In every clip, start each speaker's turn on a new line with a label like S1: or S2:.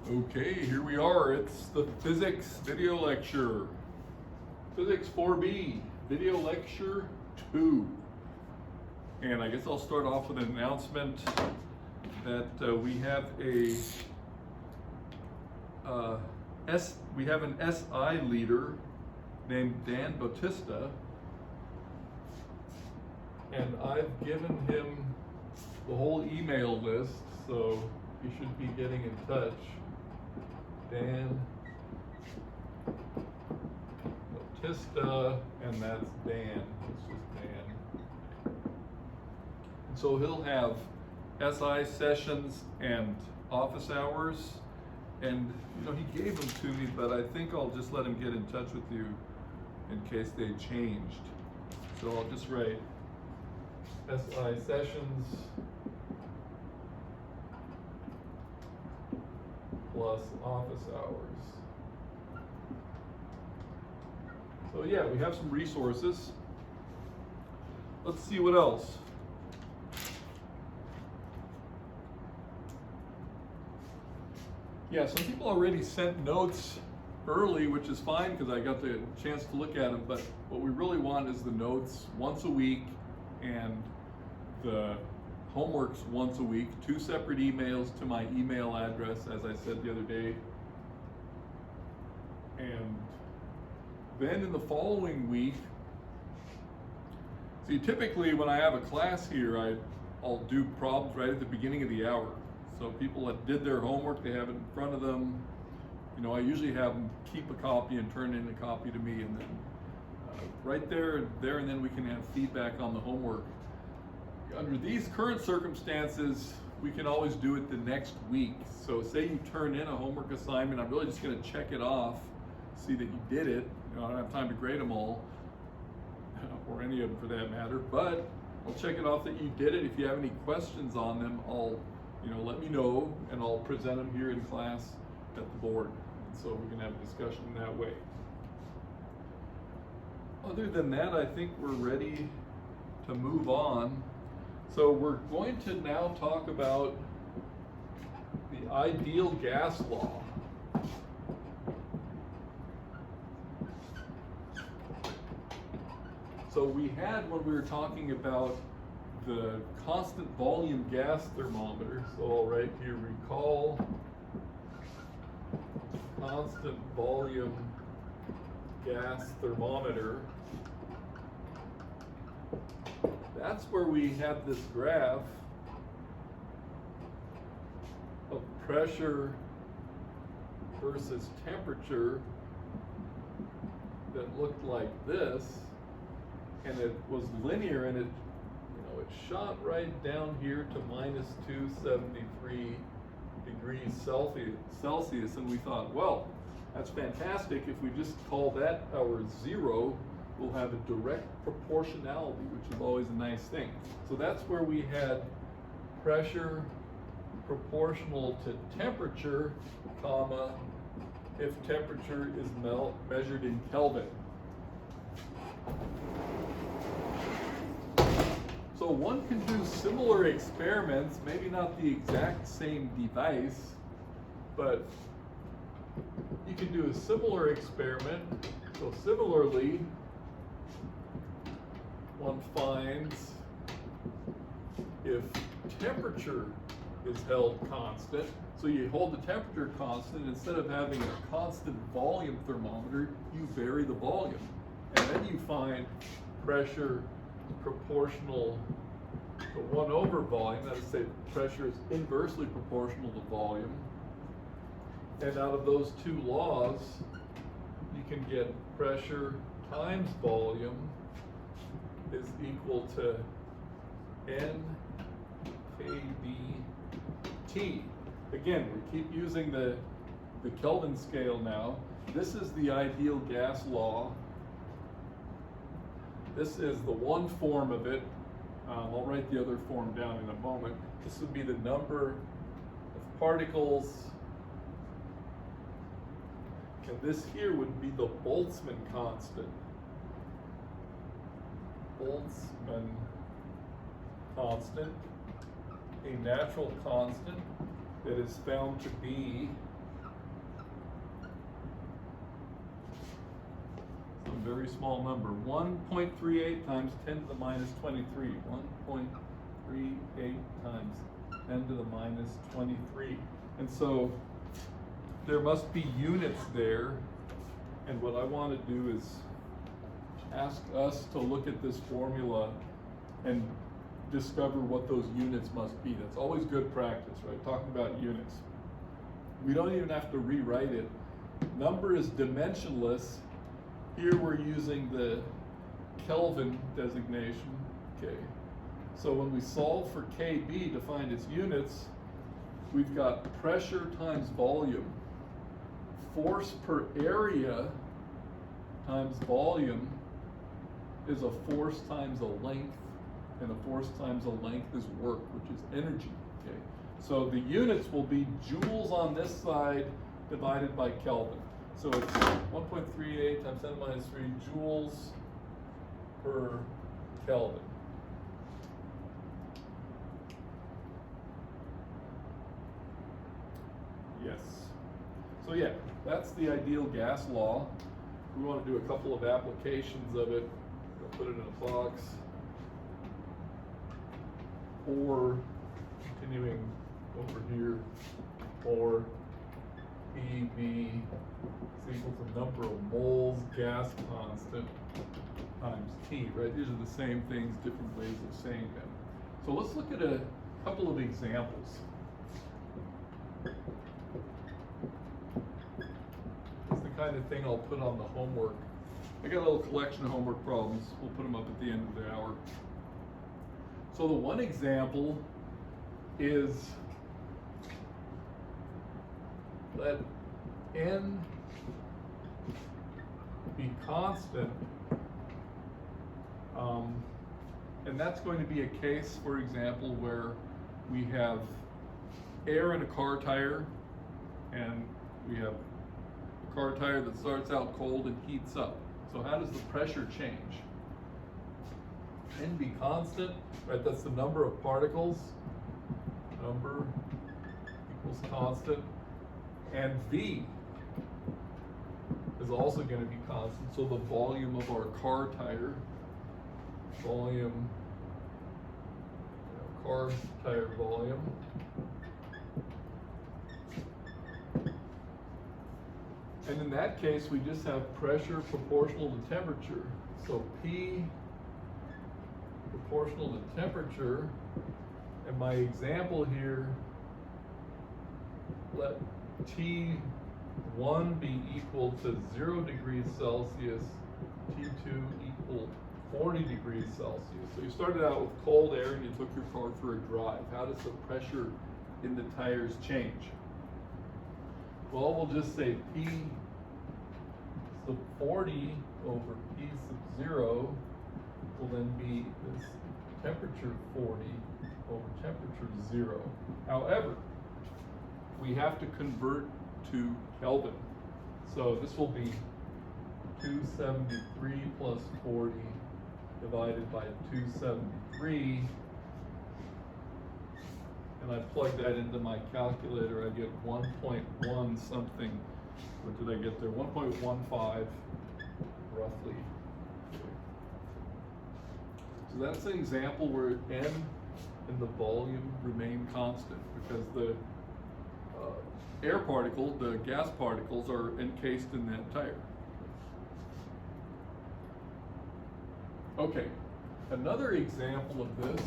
S1: Okay, here we are. It's the physics video lecture. Physics 4B, video lecture 2. And I guess I'll start off with an announcement that we have an SI leader named Dan Bautista, and I've given him the whole email list, so he should be getting in touch. Dan Bautista, and that's Dan. It's just Dan. And so he'll have SI sessions and office hours, and he gave them to me, but I think I'll just let him get in touch with you in case they changed. So I'll just write SI sessions plus office hours. So yeah, we have some resources. Let's see what else. Yeah, some people already sent notes early, which is fine because I got the chance to look at them, but what we really want is the notes once a week and the homeworks once a week, 2 separate emails to my email address, as I said the other day. And then in the following week, see, typically when I have a class here, I'll do problems right at the beginning of the hour. So people that did their homework, they have it in front of them. I usually have them keep a copy and turn in a copy to me, and then right there, and then we can have feedback on the homework. Under these current circumstances, we can always do it the next week. So say you turn in a homework assignment, I'm really just going to check it off, see that you did it. I don't have time to grade them all, or any of them for that matter, but I'll check it off that you did it. If you have any questions on them, let me know, and I'll present them here in class at the board. And so we can have a discussion that way. Other than that, I think we're ready to move on. So we're going to now talk about the ideal gas law. So we had, when we were talking about the constant volume gas thermometer, so I'll write here, recall constant volume gas thermometer. That's where we have this graph of pressure versus temperature that looked like this, and it was linear, and it shot right down here to minus 273 degrees Celsius, and we thought, well, that's fantastic. If we just call that our zero, we'll have a direct proportionality, which is always a nice thing. So that's where we had pressure proportional to temperature, comma, if temperature is measured in Kelvin. So one can do similar experiments, maybe not the exact same device, but you can do a similar experiment. So similarly, one finds if temperature is held constant, so you hold the temperature constant, instead of having a constant volume thermometer, you vary the volume. And then you find pressure proportional to 1 over volume. That is to say, pressure is inversely proportional to volume. And out of those 2 laws, you can get pressure times volume is equal to NkBT. Again, we keep using the Kelvin scale now. This is the ideal gas law. This is the one form of it. I'll write the other form down in a moment. This would be the number of particles. And this here would be the Boltzmann constant. Boltzmann constant, a natural constant that is found to be very small number. 1.38 times 10 to the minus 23. 1.38 times 10 to the minus 23. And so there must be units there. And what I want to do is ask us to look at this formula and discover what those units must be. That's always good practice, right? Talking about units. We don't even have to rewrite it. Number is dimensionless. Here we're using the Kelvin designation, okay? So when we solve for KB to find its units, we've got pressure times volume. Force per area times volume is a force times a length, and a force times a length is work, which is energy, okay? So the units will be joules on this side divided by Kelvin. So it's 1.38 times 10 to the minus 3 joules per Kelvin. Yes. So yeah, that's the ideal gas law. We want to do a couple of applications of it. We'll put it in a box. Or continuing over here, or PV is equal to number of moles gas constant times T, right? These are the same things, different ways of saying them. So let's look at a couple of examples. It's the kind of thing I'll put on the homework. I got a little collection of homework problems. We'll put them up at the end of the hour. So the one example is let N be constant, and that's going to be a case, for example, where we have air in a car tire, and we have a car tire that starts out cold and heats up. So how does the pressure change? N be constant, right? That's the number of particles. Number equals constant. And V is also going to be constant. So the volume of our car tire, car tire volume. And in that case, we just have pressure proportional to temperature. So P proportional to temperature, and my example here, let T1 be equal to 0 degrees Celsius, T2 equal 40 degrees Celsius. So you started out with cold air and you took your car for a drive. How does the pressure in the tires change? Well, we'll just say P sub 40 over P sub 0 will then be this temperature 40 over temperature 0. However, we have to convert to Kelvin. So this will be 273 plus 40 divided by 273. And I plug that into my calculator, I get 1.1 something. What did I get there? 1.15 roughly. So that's an example where N and the volume remain constant because the air particle, the gas particles, are encased in that tire. Okay, another example of this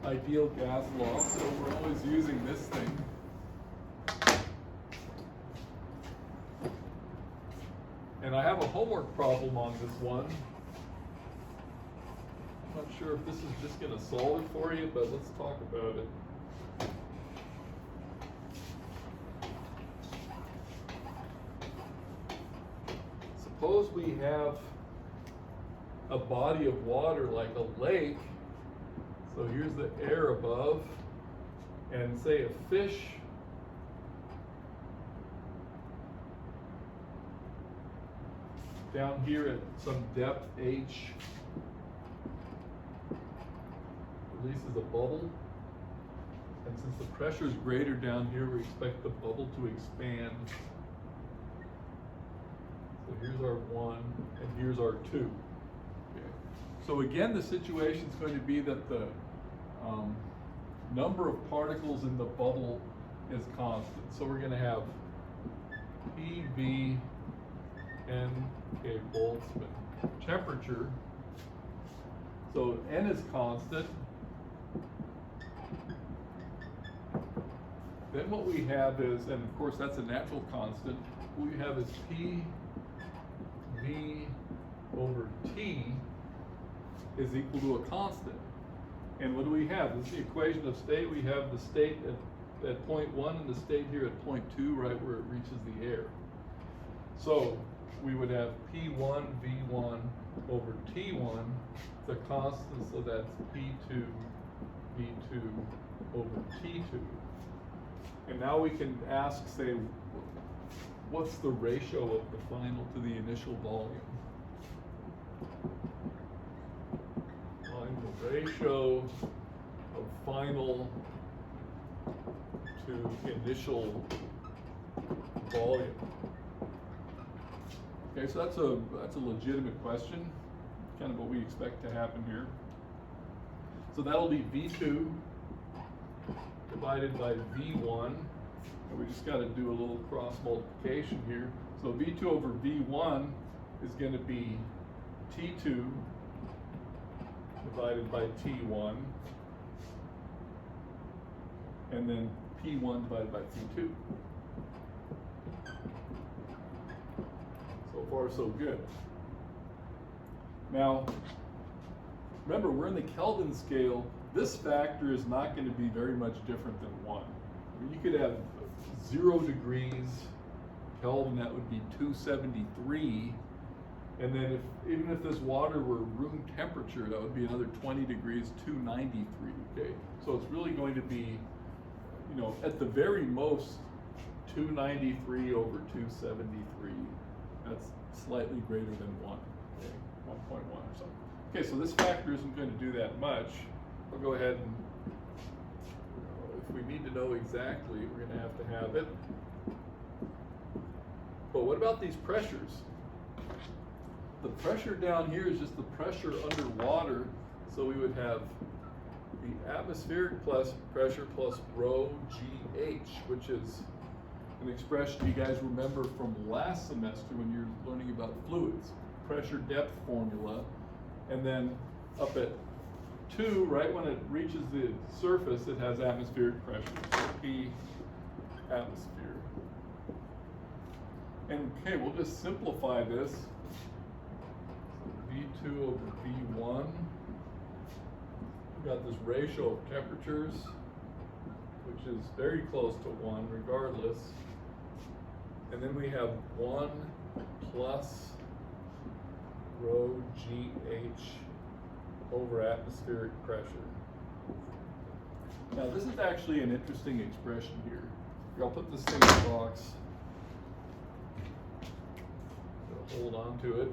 S1: ideal gas law, so we're always using this thing. And I have a homework problem on this one. I'm not sure if this is just going to solve it for you, but let's talk about it. Suppose we have a body of water like a lake. So here's the air above, and say a fish down here at some depth h releases a bubble, and since the pressure is greater down here, we expect the bubble to expand. here's our 1, and here's our 2. Okay. So again, the situation is going to be that the number of particles in the bubble is constant. So we're going to have P, V, N, okay, Boltzmann temperature. So N is constant. Then what we have is, and of course that's a natural constant, what we have is P, V over T is equal to a constant. And what do we have? This is the equation of state. We have the state at point 1 and the state here at point 2, right where it reaches the air. So we would have P1, V1 over T1, the constant, so that's P2, V2 over T2. And now we can ask, say, what's the ratio of the final to the initial volume? Find the ratio of final to initial volume. Okay, so that's a legitimate question, kind of what we expect to happen here. So that'll be V2 divided by V1, and we just got to do a little cross multiplication here. So V2 over V1 is going to be T2 divided by T1, and then P1 divided by P2. So far, so good. Now, remember, we're in the Kelvin scale. This factor is not going to be very much different than 1. I mean, you could have 0 degrees Kelvin, that would be 273. And then even if this water were room temperature, that would be another 20 degrees, 293, okay? So it's really going to be, you know, at the very most, 293 over 273. That's slightly greater than 1, okay? 1.1 or something. Okay, so this factor isn't going to do that much. I'll go ahead and, if we need to know exactly, we're going to have it. But what about these pressures? The pressure down here is just the pressure underwater, so we would have the atmospheric pressure plus rho GH, which is an expression you guys remember from last semester when you're learning about fluids, pressure depth formula, and then up at 2, right when it reaches the surface, it has atmospheric pressure, so P atmosphere. And okay, we'll just simplify this. V2 over V1. We've got this ratio of temperatures, which is very close to 1 regardless. And then we have 1 plus rho GH over atmospheric pressure. Now this is actually an interesting expression here. I'll put this thing in the box. Hold on to it.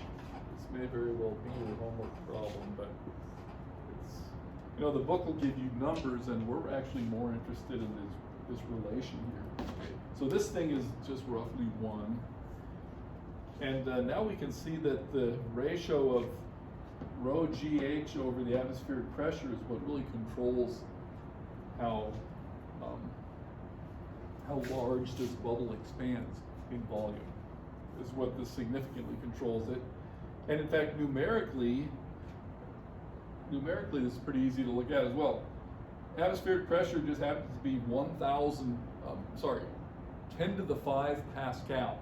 S1: This may very well be your homework problem, but it's, you know, the book will give you numbers, and we're actually more interested in this relation here. Okay. So this thing is just roughly 1. And now we can see that the ratio of rho GH over the atmospheric pressure is what really controls how large this bubble expands in volume, is what this significantly controls it. And in fact, numerically this is pretty easy to look at as well. Atmospheric pressure just happens to be 10 to the 5 Pascal.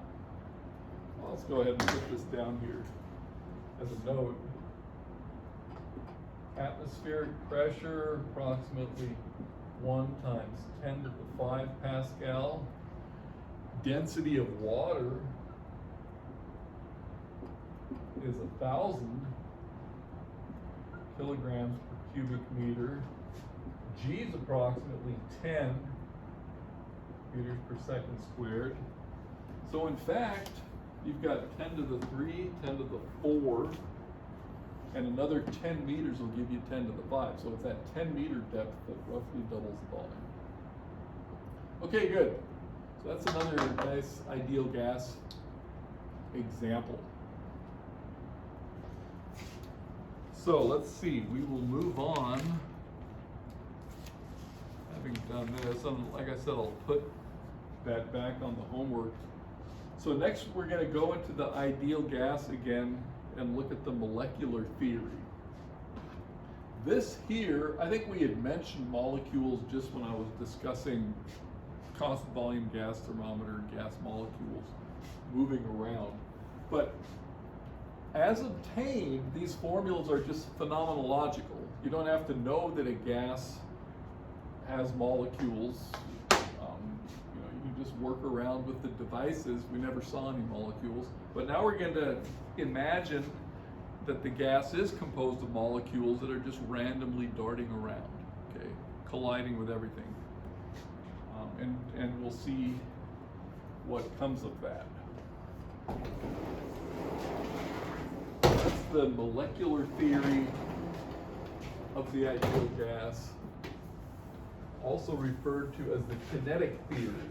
S1: Well, let's go ahead and put this down here as a note. Atmospheric pressure, approximately 1 times 10 to the 5 Pascal. Density of water is 1,000 kilograms per cubic meter. G is approximately 10 meters per second squared. So in fact, you've got 10 to the 3, 10 to the 4, and another 10 meters will give you 10 to the 5. So it's that 10 meter depth that roughly doubles the volume. Okay, good. So So that's another nice ideal gas example. So let's see, we will move on. Having done this, and like I said, I'll put that back on the homework. So next we're going to go into the ideal gas again and look at the molecular theory. This here, I think we had mentioned molecules just when I was discussing constant volume gas thermometer, gas molecules moving around. But as obtained, these formulas are just phenomenological. You don't have to know that a gas has molecules. You can just work around with the devices. We never saw any molecules. But now we're going to imagine that the gas is composed of molecules that are just randomly darting around, okay, colliding with everything. And we'll see what comes of that. That's the molecular theory of the ideal gas, also referred to as the kinetic theory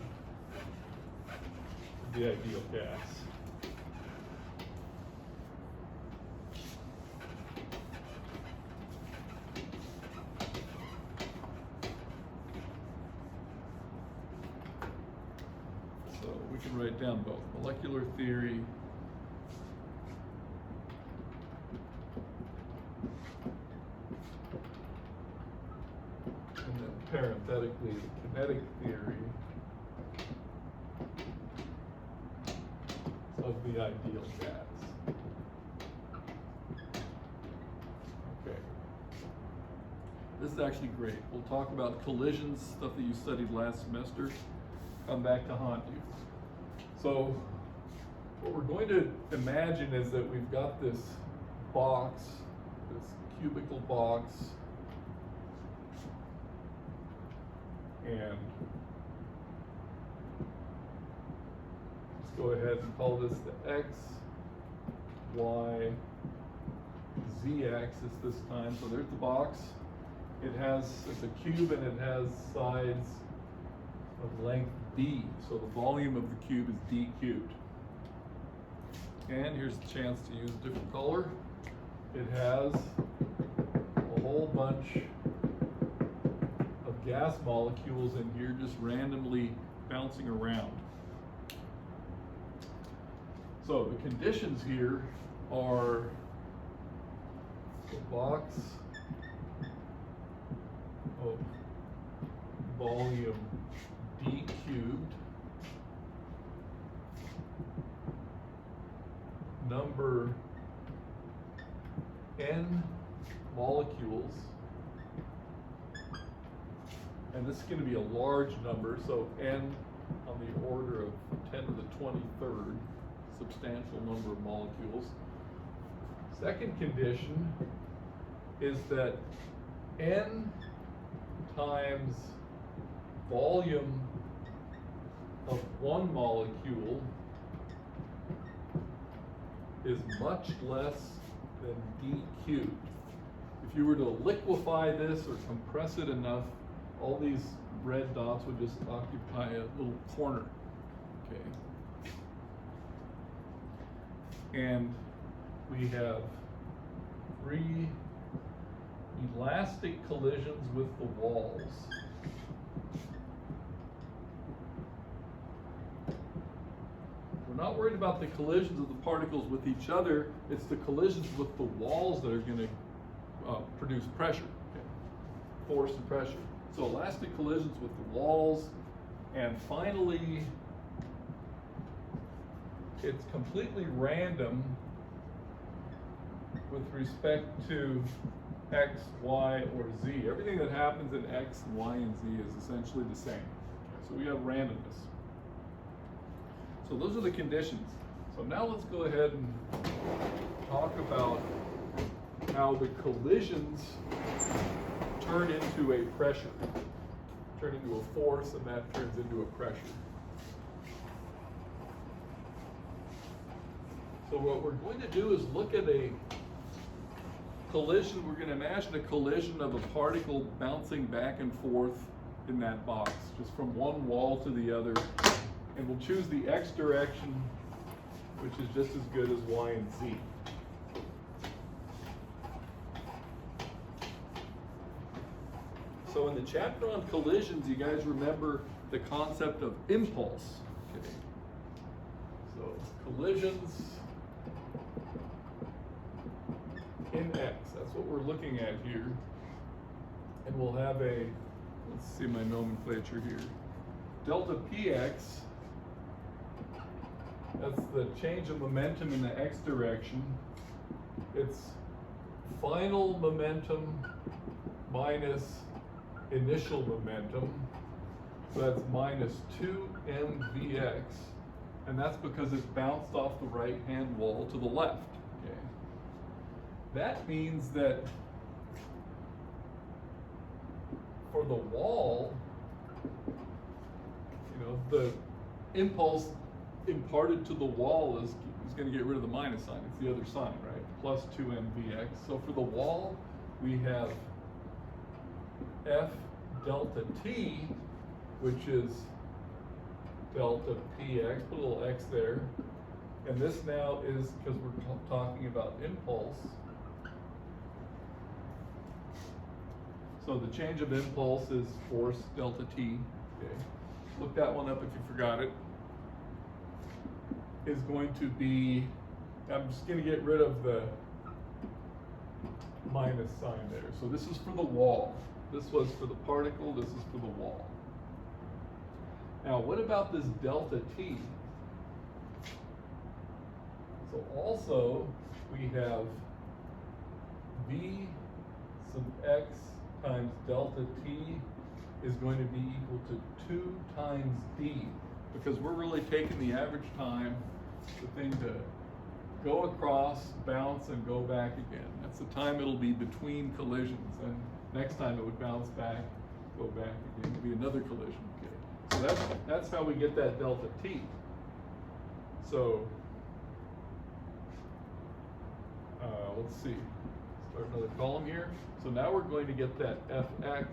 S1: of the ideal gas. So we can write down both molecular theory and then parenthetically the kinetic theory of the ideal gas. Okay. This is actually great. We'll talk about collisions, stuff that you studied last semester, come back to haunt you. So what we're going to imagine is that we've got this box, this cubical box, and let's go ahead and call this the X, Y, Z axis this time. So there's the box. It's a cube and it has sides of length d. So the volume of the cube is d cubed. And here's the chance to use a different color. It has a whole bunch of gas molecules in here just randomly bouncing around. So the conditions here are the box of volume d cubed, number n molecules, and this is going to be a large number, so n on the order of 10 to the 23rd, substantial number of molecules. Second condition is that n times volume of one molecule is much less than d cubed. If you were to liquefy this or compress it enough, all these red dots would just occupy a little corner. Okay. And we have 3 elastic collisions with the walls. We're not worried about the collisions of the particles with each other. It's the collisions with the walls that are going to produce pressure, okay? Force and pressure. So elastic collisions with the walls. And finally, it's completely random with respect to X, Y, or Z. Everything that happens in X, Y, and Z is essentially the same. Okay, so we have randomness. So those are the conditions. So now let's go ahead and talk about how the collisions turn into a pressure, turn into a force, and that turns into a pressure. So what we're going to do is look at a collision. We're going to imagine a collision of a particle bouncing back and forth in that box, just from one wall to the other, And we'll choose the x direction, which is just as good as y and z. So in the chapter on collisions, you guys remember the concept of impulse. Okay. So collisions in x, that's what we're looking at here. And we'll have a, let's see my nomenclature here. Delta px, that's the change of momentum in the x direction. It's final momentum minus initial momentum. So that's minus 2 mvx. And that's because it's bounced off the right-hand wall to the left. Okay. That means that for the wall, you know, the impulse imparted to the wall is going to get rid of the minus sign. It's the other sign, right? Plus 2 mvx. So for the wall, we have F delta t, which is delta px, put a little x there. And this now is, because we're talking about impulse, so the change of impulse is force delta t. Okay. Look that one up if you forgot it. Is going to be, I'm just going to get rid of the minus sign there. So this is for the wall. This was for the particle, this is for the wall. Now what about this delta t? So also we have v sub x times delta t is going to be equal to 2 times d, because we're really taking the average time, the thing to go across, bounce, and go back again. That's the time it'll be between collisions, and next time it would bounce back, go back again, it'll be another collision. Okay. So that's how we get that delta t. So let's see, start another column here. So now we're going to get that fx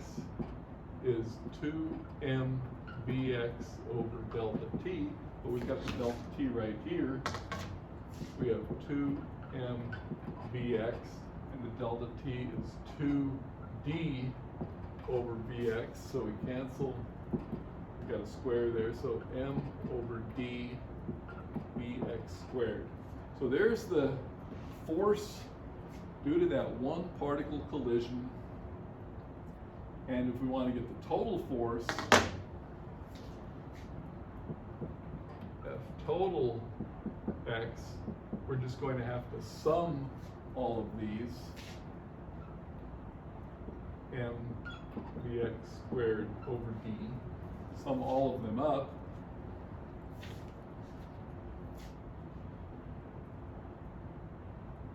S1: is 2m bx over delta t, but we've got the delta t right here. We have 2m bx, and the delta t is 2d over bx, so we cancel. We've got a square there, so m over d bx squared. So there's the force due to that one particle collision. And if we want to get the total force, F total x, we're just going to have to sum all of these, m bx squared over d, sum all of them up,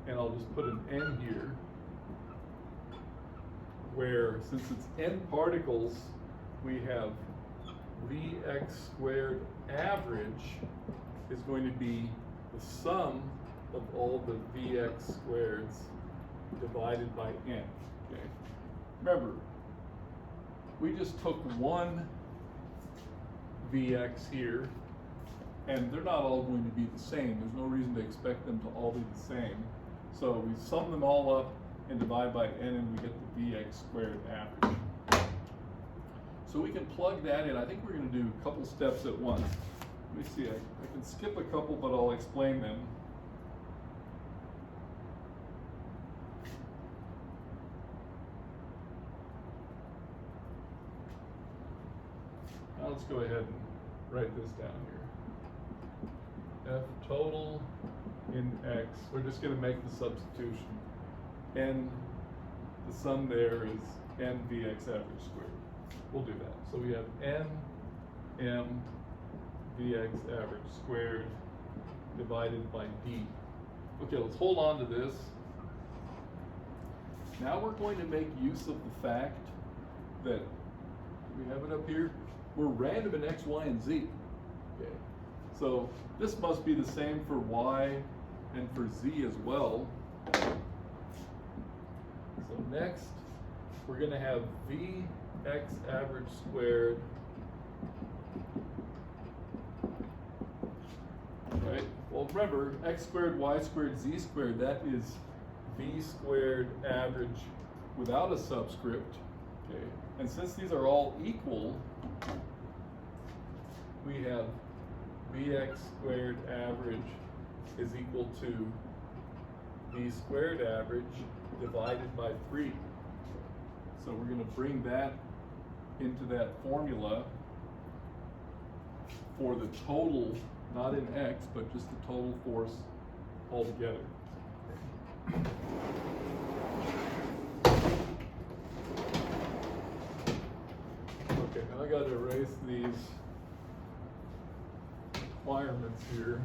S1: and I'll just put an n here, where since it's n particles, we have Vx squared average is going to be the sum of all the Vx squareds divided by n. Okay. Remember, we just took one Vx here, and they're not all going to be the same. There's no reason to expect them to all be the same. So we sum them all up and divide by n, and we get the Vx squared average. So we can plug that in. I think we're going to do a couple steps at once. Let me see, I can skip a couple, but I'll explain them. Now let's go ahead and write this down here. F total in x, we're just going to make the substitution. N, the sum there is n Vx average squared. We'll do that. So we have n m Vx average squared divided by d. Okay, let's hold on to this. Now we're going to make use of the fact that, we have it up here, we're random in x, y, and z. Okay. So this must be the same for y and for z as well. So next, we're going to have Vx average squared Well, remember, x squared, y squared, z squared, that is v squared average without a subscript, okay? And since these are all equal, we have vx squared average is equal to v squared average divided by 3. So we're going to bring that into that formula for the total, not in x, but just the total force altogether. Okay, now I got to erase these requirements here.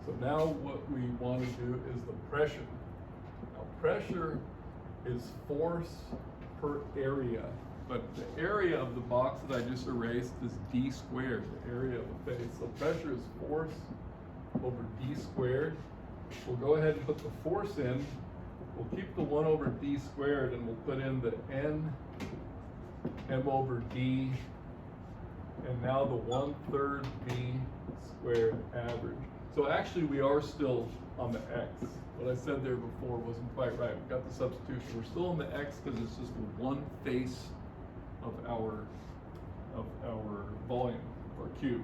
S1: So now what we want to do is the pressure. Now pressure is force per area, but the area of the box that I just erased is d squared, the area of the face. So pressure is force over d squared. We'll go ahead and put the force in. We'll keep the 1 over d squared and we'll put in the n m over d, and now the 1/3 v squared average. So actually we are still on the x. What I said there before wasn't quite right. We got the substitution. We're still on the x because it's just one face of our volume, or cube.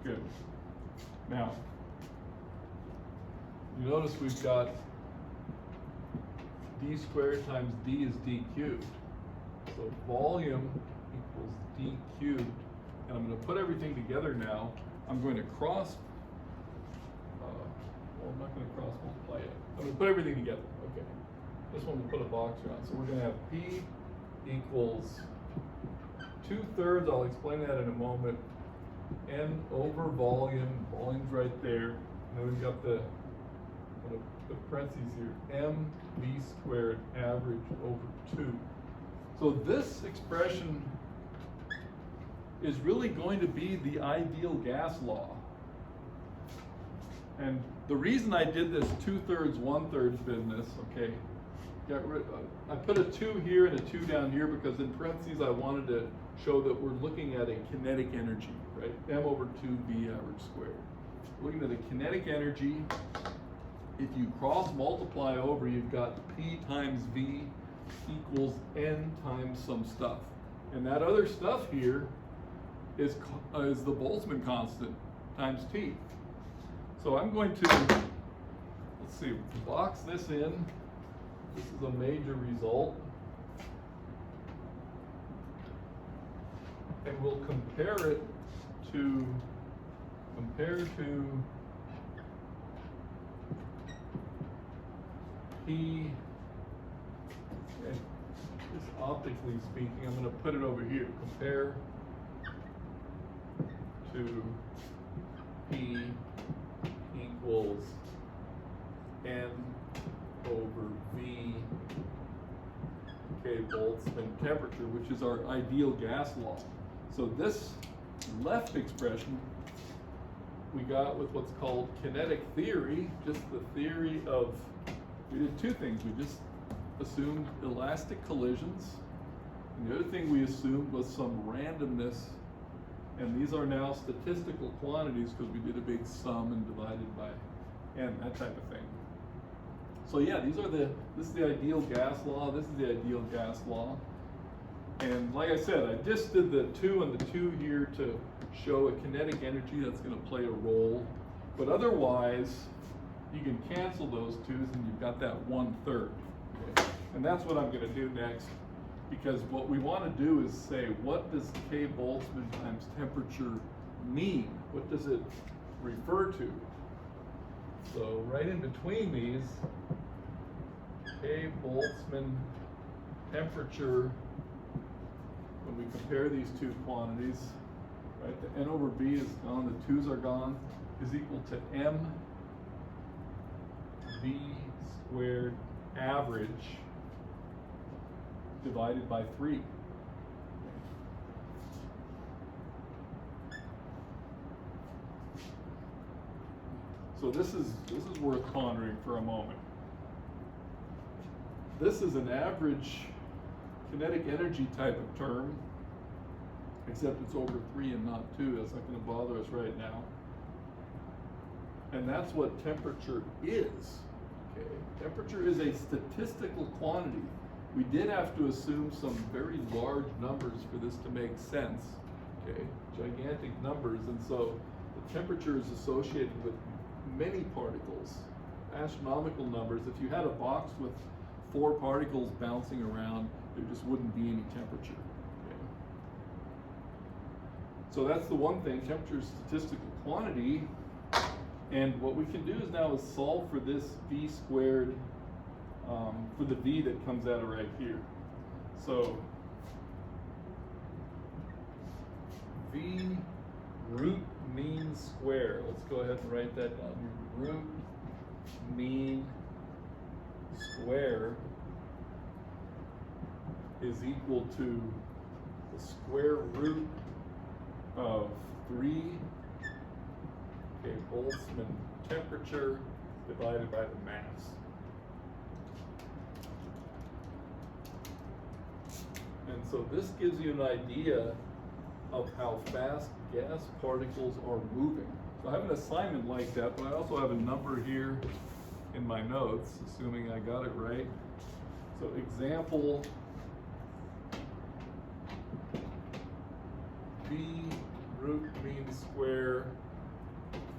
S1: Good. Now, you notice we've got d squared times d is d cubed. So volume equals d cubed. And I'm going to put everything together now. I'm going to cross, well, I'm not going to cross multiply yet. I'm going to put everything together. Okay. This one we'll put a box around. So we're going to have P equals 2/3, I'll explain that in a moment, n over volume, volume's right there. And then we've got the parentheses here, m v squared average over 2. So this expression is really going to be the ideal gas law. And the reason I did this 2/3, 1/3 business, okay, I put a 2 here and a 2 down here because in parentheses I wanted to show that we're looking at a kinetic energy, right? M over 2V average squared. Looking at a kinetic energy, if you cross multiply over, you've got P times V equals N times some stuff. And that other stuff here is the Boltzmann constant times T. So I'm going to, let's see, box this in. This is a major result. And we'll compare it to, P, and just optically speaking, I'm going to put it over here. Compare to P equals N over V K Boltzmann temperature, which is our ideal gas law. So this left expression we got with what's called kinetic theory, just the theory of, we did two things. We just assumed elastic collisions, and the other thing we assumed was some randomness. And these are now statistical quantities because we did a big sum and divided by n, that type of thing. So yeah, this is the ideal gas law, this is the ideal gas law. And like I said, I just did the 2 and the 2 here to show a kinetic energy that's going to play a role. But otherwise, you can cancel those 2's and you've got that 1/3. Okay? And that's what I'm going to do next. Because what we want to do is say, what does K Boltzmann times temperature mean? What does it refer to? So right in between these, K Boltzmann temperature, when we compare these two quantities, right, the N over B is gone, the 2's are gone, is equal to M V squared average divided by 3. So this is worth pondering for a moment. This is an average kinetic energy type of term, except it's over 3 and not 2. That's not going to bother us right now. And that's what temperature is. Okay? Temperature is a statistical quantity. We did have to assume some very large numbers for this to make sense. Okay? Gigantic numbers, and so the temperature is associated with many particles, astronomical numbers. If you had a box with 4 particles bouncing around, there just wouldn't be any temperature. Okay? So that's the one thing, temperature is statistical quantity. And what we can do is now is solve for this v squared, for the v that comes out of right here. So v root mean square. Let's go ahead and write that down. Root mean square is equal to the square root of 3, okay, Boltzmann temperature divided by the mass. And so this gives you an idea of how fast gas particles are moving. So I have an assignment like that, but I also have a number here in my notes, assuming I got it right. So example v root mean square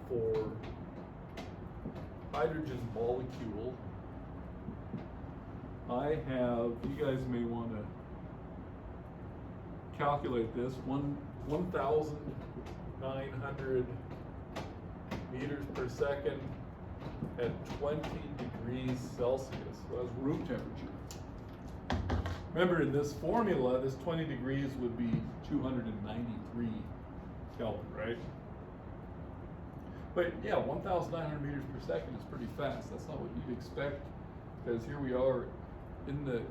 S1: for hydrogen molecule. I have, you guys may want to calculate this, 1,900 meters per second at 20 degrees Celsius. So that's room temperature. Remember, in this formula, this 20 degrees would be 293 Kelvin, right? But yeah, 1,900 meters per second is pretty fast. That's not what you'd expect, because here we are in the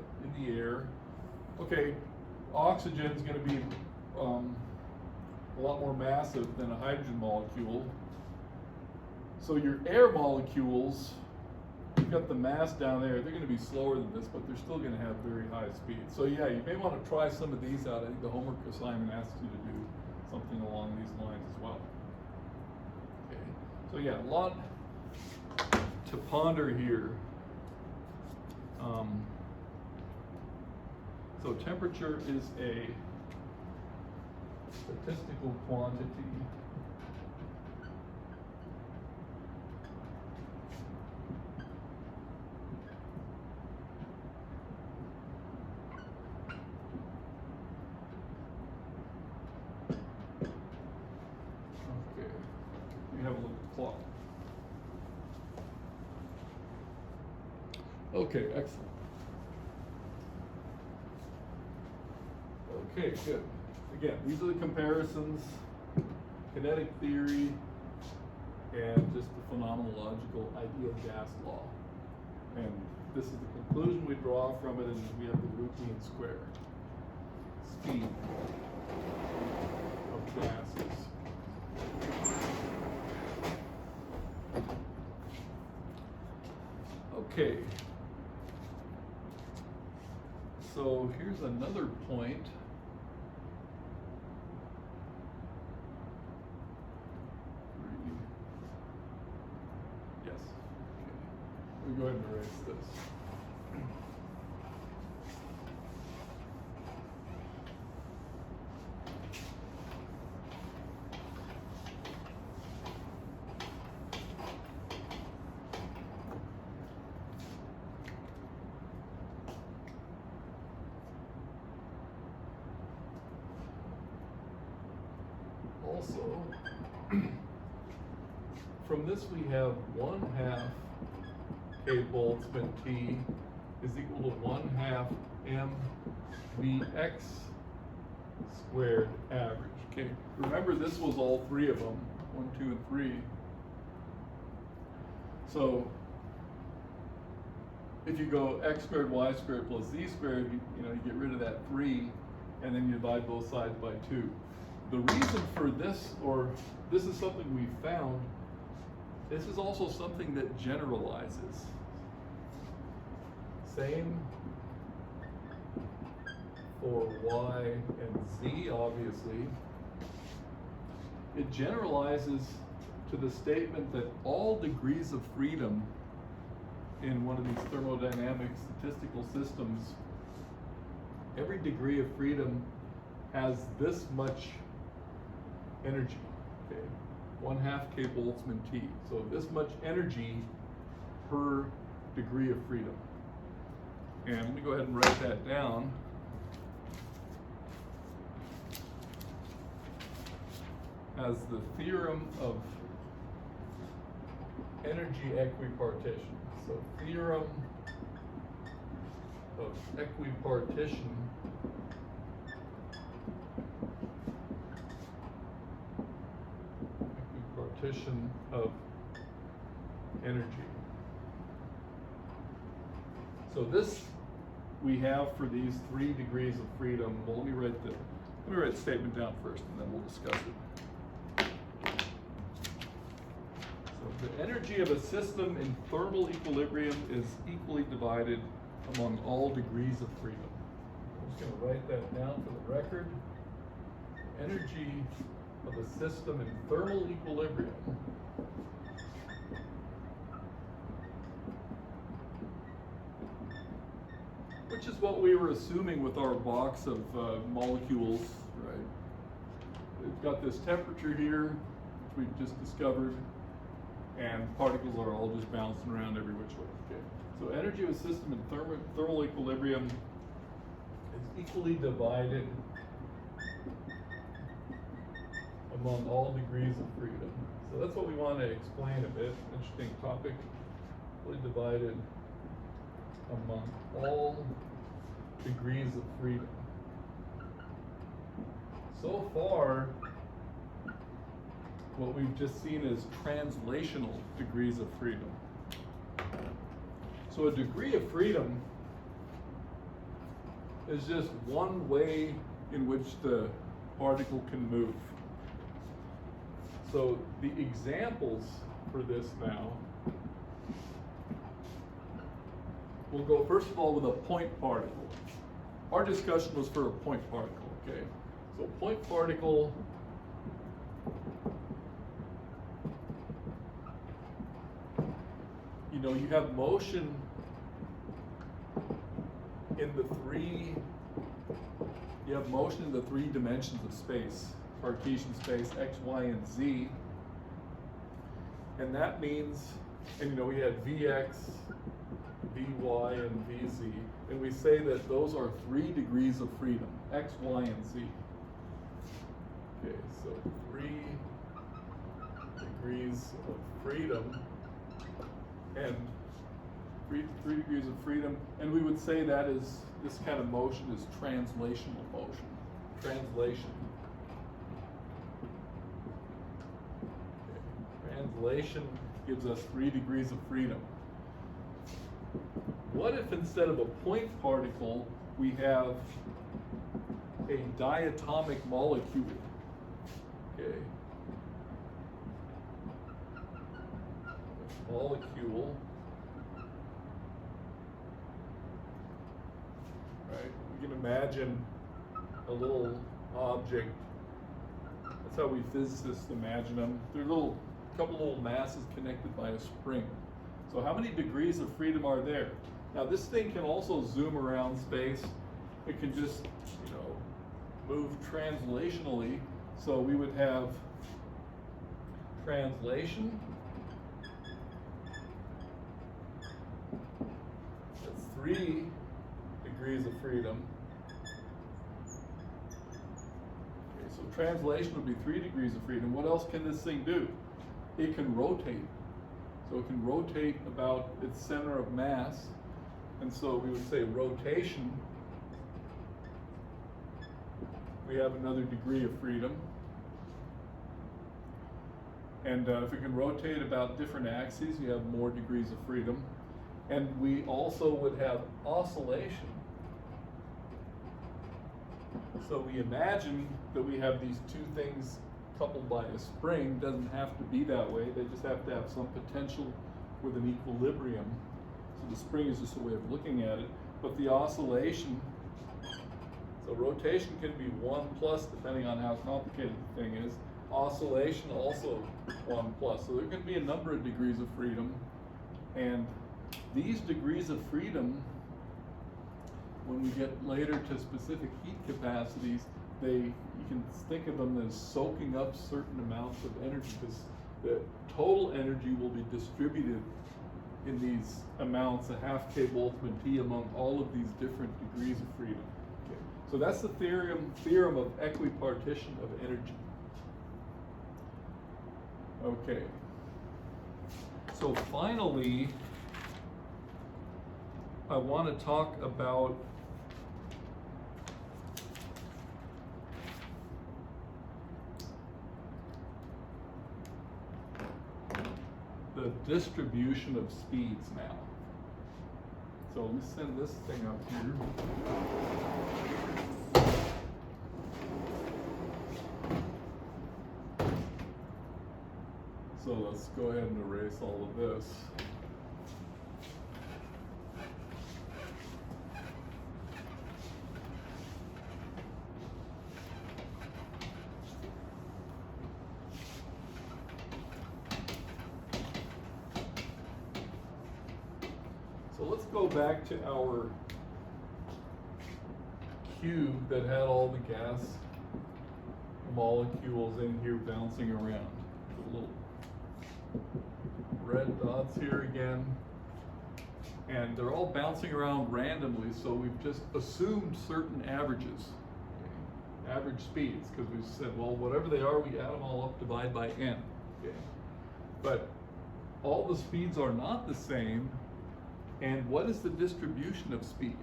S1: air. Okay, oxygen is going to be a lot more massive than a hydrogen molecule. So your air molecules, you've got the mass down there, they're going to be slower than this, but they're still going to have very high speed. So yeah, you may want to try some of these out. I think the homework assignment asks you to do something along these lines as well. Okay, so yeah, a lot to ponder here. So temperature is a statistical quantity. Okay, we have a look at the clock. Okay, excellent. Okay, good. Again, these are the comparisons, kinetic theory, and just the phenomenological idea of gas law. And this is the conclusion we draw from it, and we have the root mean square. Speed of gases. Okay. So here's another point. Yes. Okay. We'll go ahead and erase this. Also, from this we have 1/2 K Boltzmann T is equal to 1/2 mVx squared average. Okay, remember this was all 3 of them, 1, 2, and 3. So if you go x squared y squared plus z squared, you get rid of that 3, and then you divide both sides by 2. The reason for this, or this is something we found, this is also something that generalizes. Same for y and z, obviously. It generalizes to the statement that all degrees of freedom in one of these thermodynamic statistical systems, every degree of freedom has this much energy, okay? 1/2 K Boltzmann T. So this much energy per degree of freedom. And let me go ahead and write that down. As the theorem of energy equipartition. So theorem of equipartition of energy. So this we have for these 3 degrees of freedom. Well, let me write the statement down first, and then we'll discuss it. So the energy of a system in thermal equilibrium is equally divided among all degrees of freedom. I'm just going to write that down for the record. Energy of a system in thermal equilibrium which is what we were assuming with our box of molecules, right? We've got this temperature here, which we just discovered, and particles are all just bouncing around every which way. Okay. So energy of a system in thermal equilibrium is equally divided among all degrees of freedom. So that's what we want to explain a bit. Interesting topic. Equally divided among all degrees of freedom. So far, what we've just seen is translational degrees of freedom. So a degree of freedom is just one way in which the particle can move. So the examples for this now, we'll go first of all with a point particle. Our discussion was for a point particle, okay? So point particle you have motion in the three dimensions of space, Cartesian space, x, y, and z. And that means, we had Vx, Vy, and Vz. And we say that those are 3 degrees of freedom, x, y, and z. Okay, so 3 degrees of freedom, and 3 degrees of freedom, and we would say that is, this kind of motion is translational motion. Translation. Okay. Translation gives us 3 degrees of freedom. What if instead of a point particle, we have a diatomic molecule? Okay. Molecule. Right. We can imagine a little object. That's how we physicists imagine them. They're couple little masses connected by a spring. So how many degrees of freedom are there? Now this thing can also zoom around space. It can just, move translationally. So we would have translation. That's 3 degrees of freedom. Okay, so translation would be 3 degrees of freedom. What else can this thing do? It can rotate. So it can rotate about its center of mass. And so we would say rotation. We have another degree of freedom. And if it can rotate about different axes, you have more degrees of freedom. And we also would have oscillation. So we imagine that we have these two things coupled by a spring. Doesn't have to be that way. They just have to have some potential with an equilibrium. So the spring is just a way of looking at it. But the oscillation, so rotation can be 1 plus depending on how complicated the thing is. Oscillation also 1 plus. So there can be a number of degrees of freedom. And these degrees of freedom, when we get later to specific heat capacities, you can think of them as soaking up certain amounts of energy, because the total energy will be distributed in these amounts, a half K Boltzmann T, among all of these different degrees of freedom. Okay. So that's the theorem of equipartition of energy. Okay. So finally, I want to talk about the distribution of speeds now. So let me send this thing up here. So let's go ahead and erase all of this. So let's go back to our cube that had all the gas molecules in here bouncing around. The little red dots here again. And they're all bouncing around randomly, so we've just assumed certain averages, okay? Average speeds, because we said, well, whatever they are, we add them all up, divide by n. Okay? But all the speeds are not the same. And what is the distribution of speeds?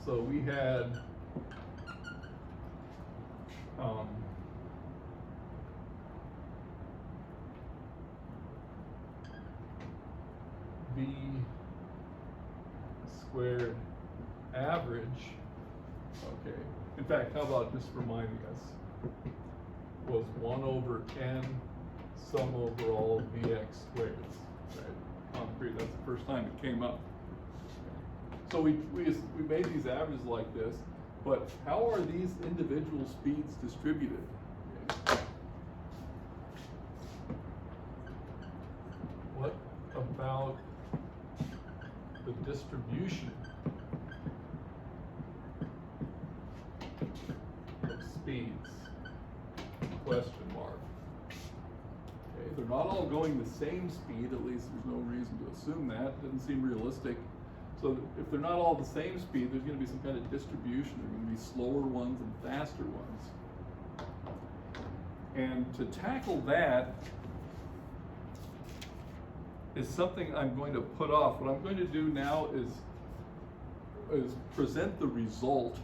S1: So we had V squared average. Okay. In fact, how about just reminding us? Was 1 over n sum over all Vx squareds. Concrete, that's the first time it came up. So we made these averages like this, but how are these individual speeds distributed? Okay. What about the distribution of speeds? Question mark. They're not all going the same speed, at least there's no reason to assume that. It doesn't seem realistic. So if they're not all the same speed, there's going to be some kind of distribution. There are going to be slower ones and faster ones. And to tackle that is something I'm going to put off. What I'm going to do now is present the result,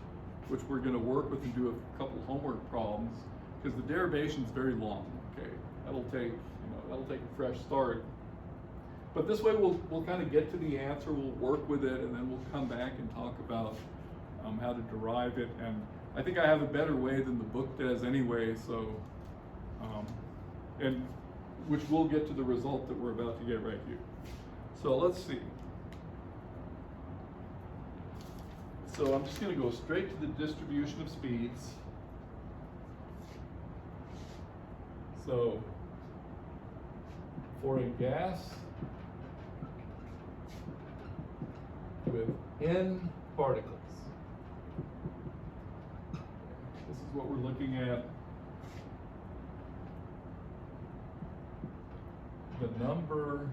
S1: which we're going to work with and do a couple homework problems, because the derivation is very long. Okay, that'll take a fresh start. But this way we'll kind of get to the answer, we'll work with it, and then we'll come back and talk about how to derive it. And I think I have a better way than the book does anyway, so, and which we'll get to the result that we're about to get right here. So let's see. So I'm just going to go straight to the distribution of speeds. So for a gas with n particles, this is what we're looking at. The number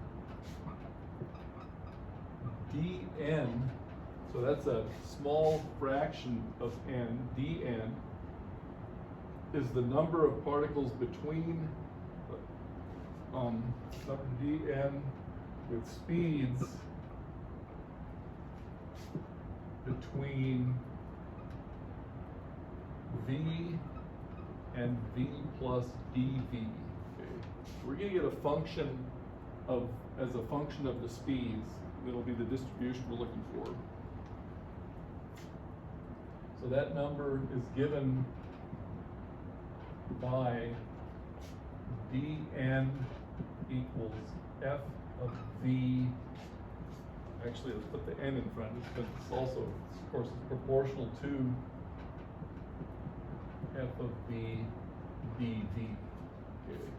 S1: dn, so that's a small fraction of n, dn, is the number of particles between number dn with speeds between v and v plus dv. Okay. We're going to get a function as a function of the speeds. It'll be the distribution we're looking for. So that number is given by dn equals f of v. Actually, let's put the n in front, because it's also, of course, it's proportional to f of v dv. Okay.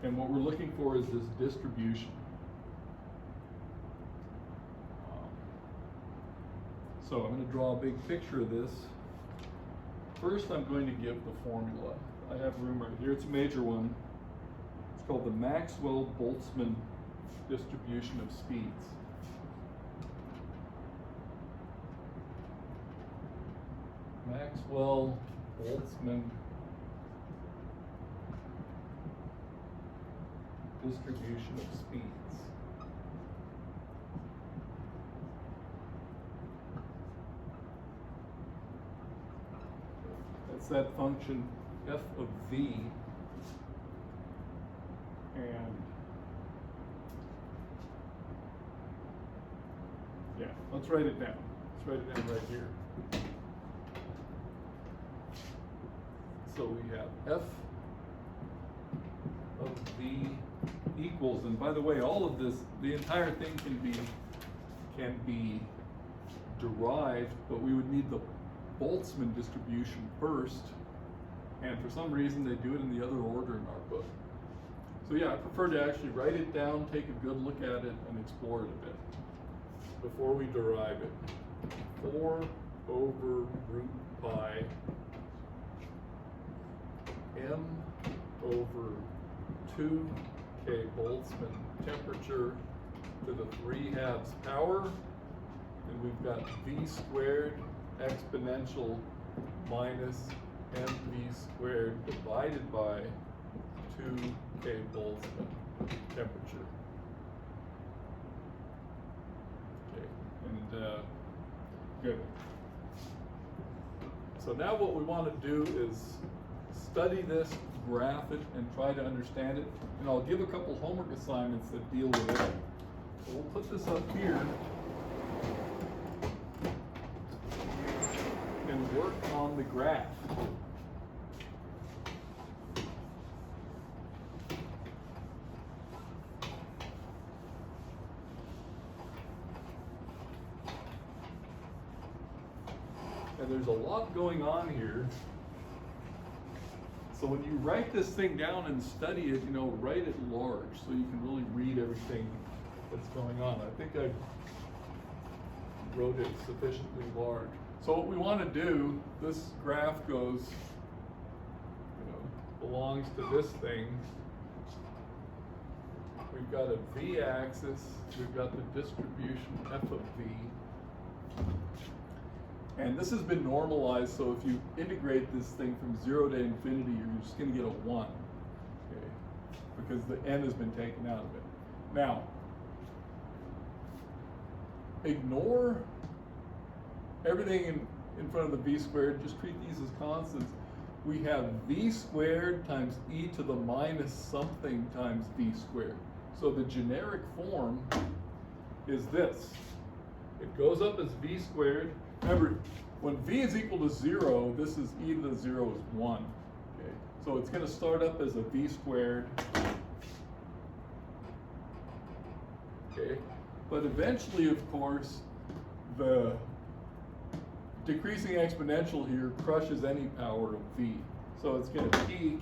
S1: And what we're looking for is this distribution. So I'm going to draw a big picture of this. First, I'm going to give the formula. I have room right here. It's a major one. It's called the Maxwell-Boltzmann Distribution of Speeds. Maxwell-Boltzmann Distribution of Speeds. That's that function f of v, and yeah, let's write it down. Let's write it down right here. So we have f of v equals, and by the way, all of this, the entire thing can be derived, but we would need the Boltzmann distribution first, and for some reason they do it in the other order in our book. So yeah, I prefer to actually write it down, take a good look at it, and explore it a bit before we derive it. 4 over root pi m over 2k Boltzmann temperature to the 3/2 power, and we've got v squared exponential minus mv squared divided by 2k Boltzmann temperature. Okay, and good. So now what we want to do is study this, graph it, and try to understand it. And I'll give a couple homework assignments that deal with it. So we'll put this up here and work on the graph. And there's a lot going on here. So when you write this thing down and study it, write it large so you can really read everything that's going on. I think I wrote it sufficiently large. So what we want to do, this graph goes, belongs to this thing. We've got a v-axis, we've got the distribution f of v. And this has been normalized, so if you integrate this thing from 0 to infinity, you're just going to get a 1, okay? Because the n has been taken out of it. Now, ignore everything in front of the v squared, just treat these as constants. We have v squared times e to the minus something times v squared. So the generic form is this. It goes up as v squared. Remember, when v is equal to 0, this is e to the 0 is 1. Okay? So it's going to start up as a v squared. Okay? But eventually, of course, the decreasing exponential here crushes any power of v. So it's going to peak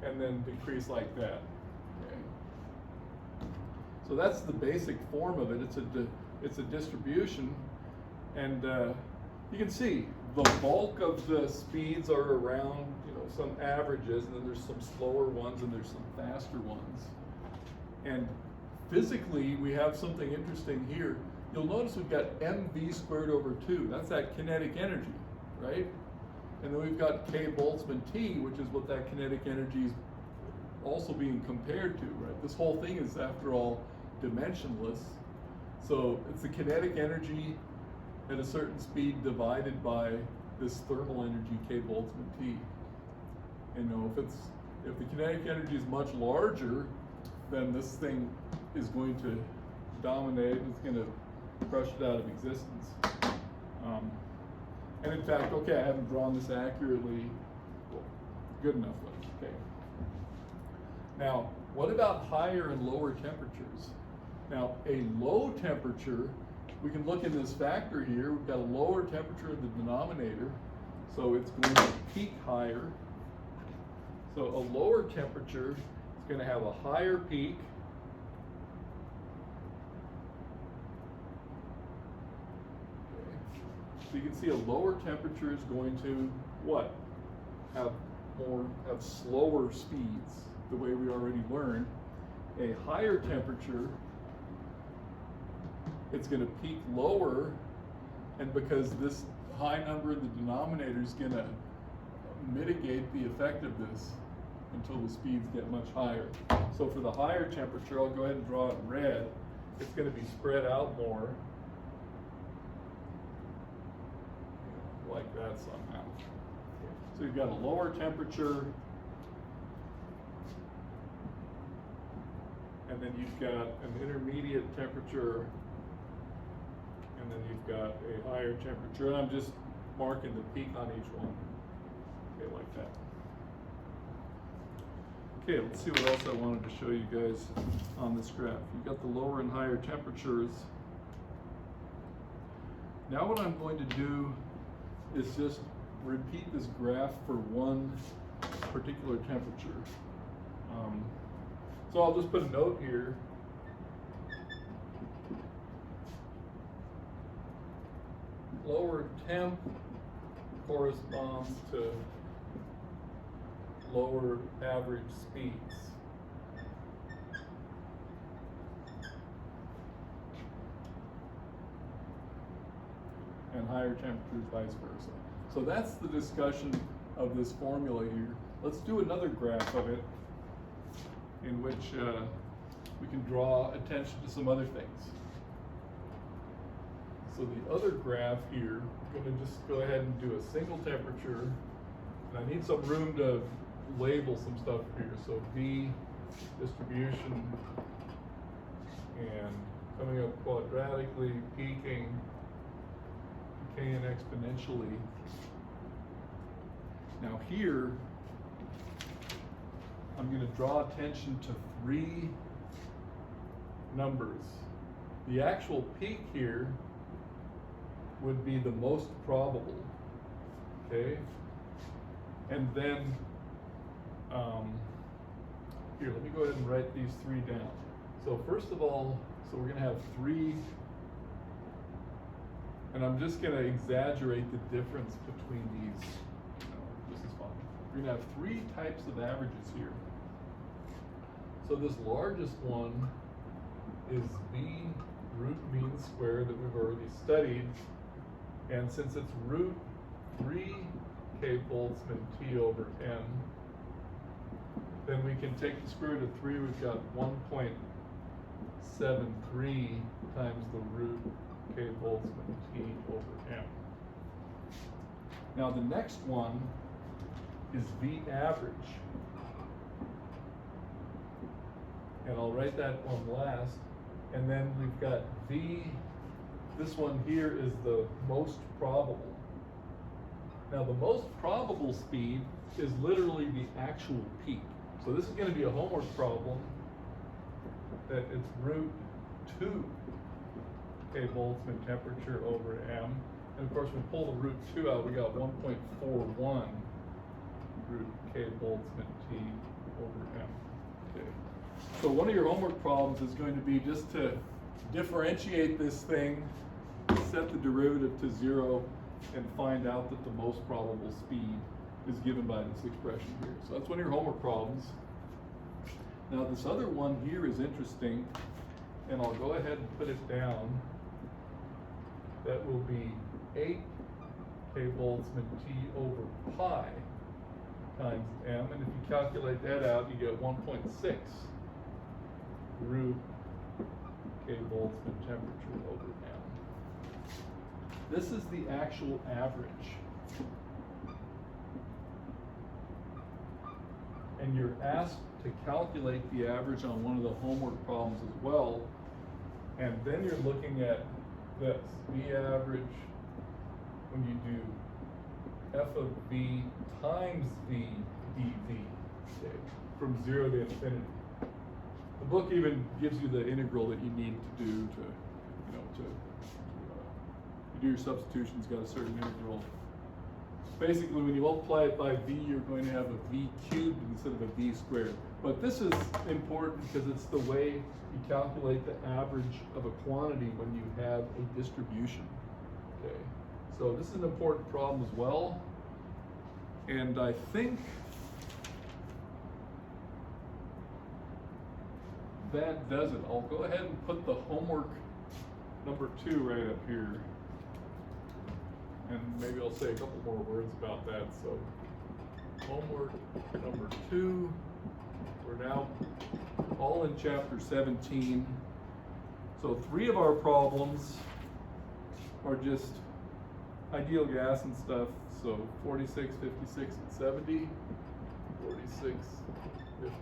S1: and then decrease like that. Okay? So that's the basic form of it. It's a distribution, and you can see the bulk of the speeds are around, some averages, and then there's some slower ones and there's some faster ones. And physically, we have something interesting here. You'll notice we've got mv squared over 2. That's that kinetic energy, right? And then we've got k Boltzmann T, which is what that kinetic energy is also being compared to, right? This whole thing is, after all, dimensionless. So it's the kinetic energy at a certain speed divided by this thermal energy K Boltzmann T. And if the kinetic energy is much larger, then this thing is going to dominate, and it's going to crush it out of existence. And in fact, okay, I haven't drawn this accurately. Well, good enough, though. Okay. Now, what about higher and lower temperatures? Now, a low temperature, we can look in this factor here. We've got a lower temperature in the denominator, so it's going to peak higher. So a lower temperature is going to have a higher peak. So you can see a lower temperature is going to what? Have slower speeds, the way we already learned. A higher temperature, it's going to peak lower, and because this high number in the denominator is going to mitigate the effect of this until the speeds get much higher. So for the higher temperature, I'll go ahead and draw it in red. It's going to be spread out more, like that somehow. So you've got a lower temperature, and then you've got an intermediate temperature, and then you've got a higher temperature. And I'm just marking the peak on each one. Okay, like that. Okay, let's see what else I wanted to show you guys on this graph. You've got the lower and higher temperatures. Now what I'm going to do is just repeat this graph for one particular temperature. So I'll just put a note here. Lower temp corresponds to lower average speeds. And higher temperatures, vice versa. So that's the discussion of this formula here. Let's do another graph of it in which we can draw attention to some other things. So the other graph here, I'm going to just go ahead and do a single temperature. And I need some room to label some stuff here. So V distribution, and coming up quadratically, peaking, decaying exponentially. Now here, I'm going to draw attention to three numbers. The actual peak here would be the most probable, okay? And then, here, let me go ahead and write these three down. So first of all, so we're going to have three, and I'm just going to exaggerate the difference between these. This is fine. We're going to have three types of averages here. So this largest one is V root mean square that we've already studied. And since it's root 3 K Boltzmann T over M, then we can take the square root of 3, we've got 1.73 times the root K Boltzmann T over M. Now the next one is V average. And I'll write that one last. And then we've got V, this one here is the most probable. Now the most probable speed is literally the actual peak. So this is going to be a homework problem that it's root 2 K Boltzmann temperature over M. And of course, we pull the root 2 out, we got 1.41 root K Boltzmann T over M. Okay. So one of your homework problems is going to be just to differentiate this thing, set the derivative to 0, and find out that the most probable speed is given by this expression here. So that's one of your homework problems. Now this other one here is interesting, and I'll go ahead and put it down. That will be 8 K Boltzmann T over pi times M, and if you calculate that out, you get 1.6 root K Boltzmann temperature over M. This is the actual average. And you're asked to calculate the average on one of the homework problems as well. And then you're looking at this, V average, when you do f of v times v dv, okay, from 0 to infinity. The book even gives you the integral that you need to do to, you do your substitutions, got a certain integral. Basically, when you multiply it by v, you're going to have a v cubed instead of a v squared. But this is important because it's the way you calculate the average of a quantity when you have a distribution. Okay, so this is an important problem as well. And I think that does it. I'll go ahead and put the homework number 2 right up here. And maybe I'll say a couple more words about that. So homework number 2, we're now all in chapter 17. So 3 of our problems are just ideal gas and stuff. So 46, 56, and 70. 46,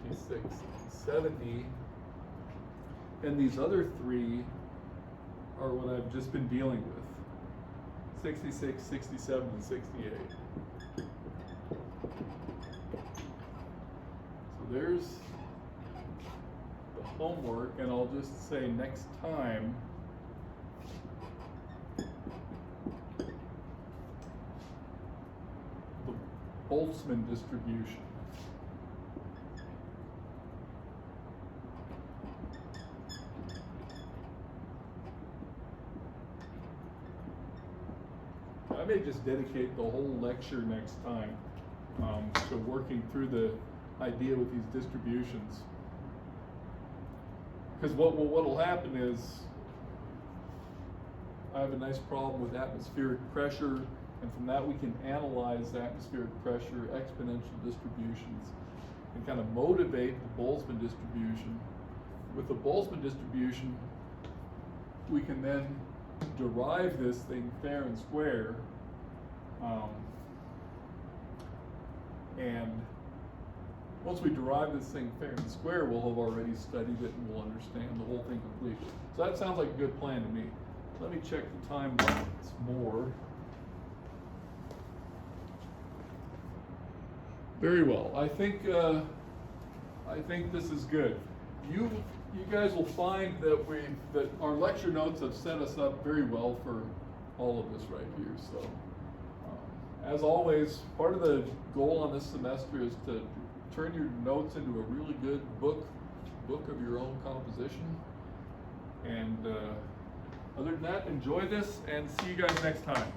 S1: 56, and 70. And these other 3 are what I've just been dealing with. 66, 67, and 68. So there's the homework, and I'll just say next time the Boltzmann distribution. I may just dedicate the whole lecture next time to working through the idea with these distributions. Because what will happen is I have a nice problem with atmospheric pressure, and from that we can analyze atmospheric pressure, exponential distributions, and kind of motivate the Boltzmann distribution. With the Boltzmann distribution, we can then derive this thing fair and square, and once we derive this thing fair and square, we'll have already studied it and we'll understand the whole thing completely. So that sounds like a good plan to me. Let me check the time once more. Very well. I think this is good. You guys will find that our lecture notes have set us up very well for all of this right here. So, as always, part of the goal on this semester is to turn your notes into a really good book of your own composition. And other than that, enjoy this and see you guys next time.